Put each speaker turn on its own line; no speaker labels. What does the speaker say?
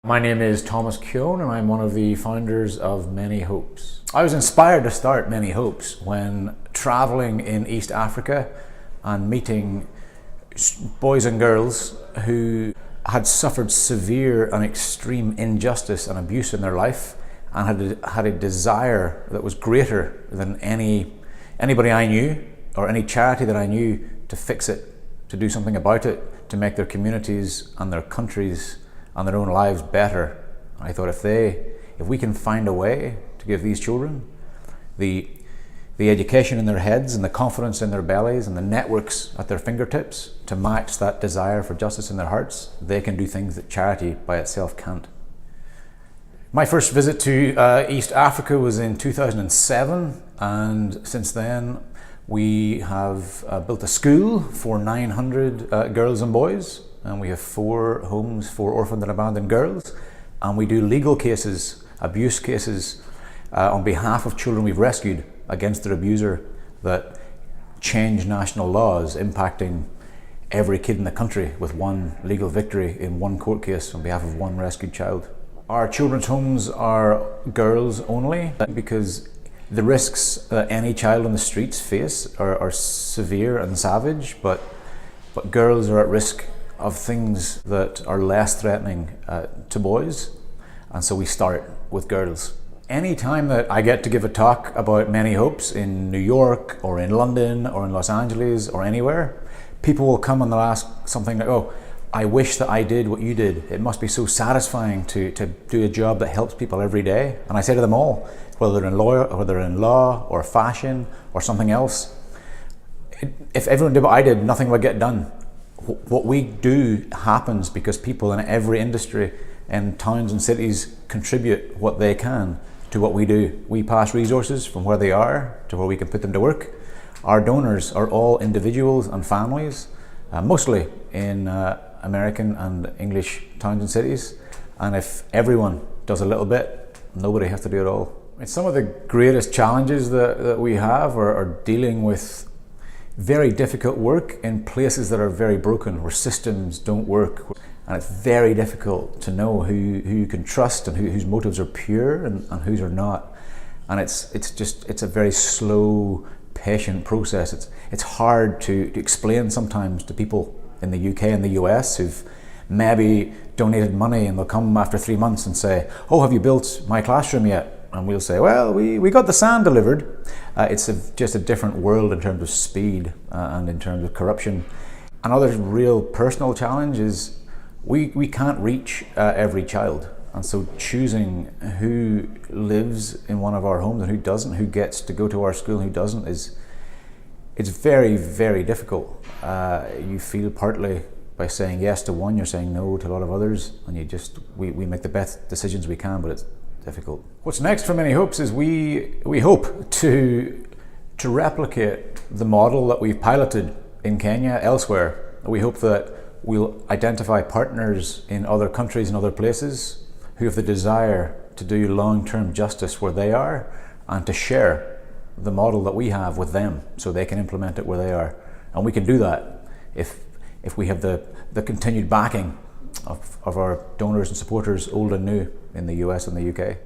My name is Thomas Keown and I'm one of the founders of Many Hopes. I was inspired to start Many Hopes when traveling in East Africa and meeting boys and girls who had suffered severe and extreme injustice and abuse in their life and had a desire that was greater than anybody I knew or any charity that I knew to fix it, to do something about it, to make their communities and their countries and their own lives better. I thought if we can find a way to give these children the education in their heads and the confidence in their bellies and the networks at their fingertips to match that desire for justice in their hearts, they can do things that charity by itself can't. My first visit to East Africa was in 2007, and since then we have built a school for 900 girls and boys, and we have 4 homes for orphaned and abandoned girls, and we do legal cases, abuse cases on behalf of children we've rescued against their abuser that change national laws, impacting every kid in the country with one legal victory in one court case on behalf of one rescued child. Our children's homes are girls only because the risks that any child on the streets face are severe and savage, but girls are at risk of things that are less threatening to boys, and so we start with girls. Any time that I get to give a talk about Many Hopes in New York or in London or in Los Angeles or anywhere, people will come and they'll ask something like, "Oh, I wish that I did what you did. It must be so satisfying to do a job that helps people every day." And I say to them all, whether they're in law or fashion or something else, if everyone did what I did, nothing would get done. What we do happens because people in every industry in towns and cities contribute what they can to what we do. We pass resources from where they are to where we can put them to work. Our donors are all individuals and families, mostly in American and English towns and cities. And if everyone does a little bit, nobody has to do it all. It's some of the greatest challenges that we have are dealing with very difficult work in places that are very broken, where systems don't work. And it's very difficult to know who you can trust and whose motives are pure and whose are not. And it's a very slow, patient process. It's hard to explain sometimes to people in the UK and the US who've maybe donated money, and they'll come after 3 months and say, "Oh, have you built my classroom yet?" And we'll say, "Well, we got the sand delivered." It's just a different world in terms of speed and in terms of corruption. Another real personal challenge is we can't reach every child. And so choosing who lives in one of our homes and who doesn't, who gets to go to our school and who doesn't, it's very, very difficult. You feel partly by saying yes to one, you're saying no to a lot of others, and we make the best decisions we can, but it's difficult. What's next for Many Hopes is we hope to replicate the model that we've piloted in Kenya elsewhere. We hope that we'll identify partners in other countries and other places who have the desire to do long-term justice where they are and to share the model that we have with them so they can implement it where they are. And we can do that if we have the continued backing of our donors and supporters, old and new, in the US and the UK.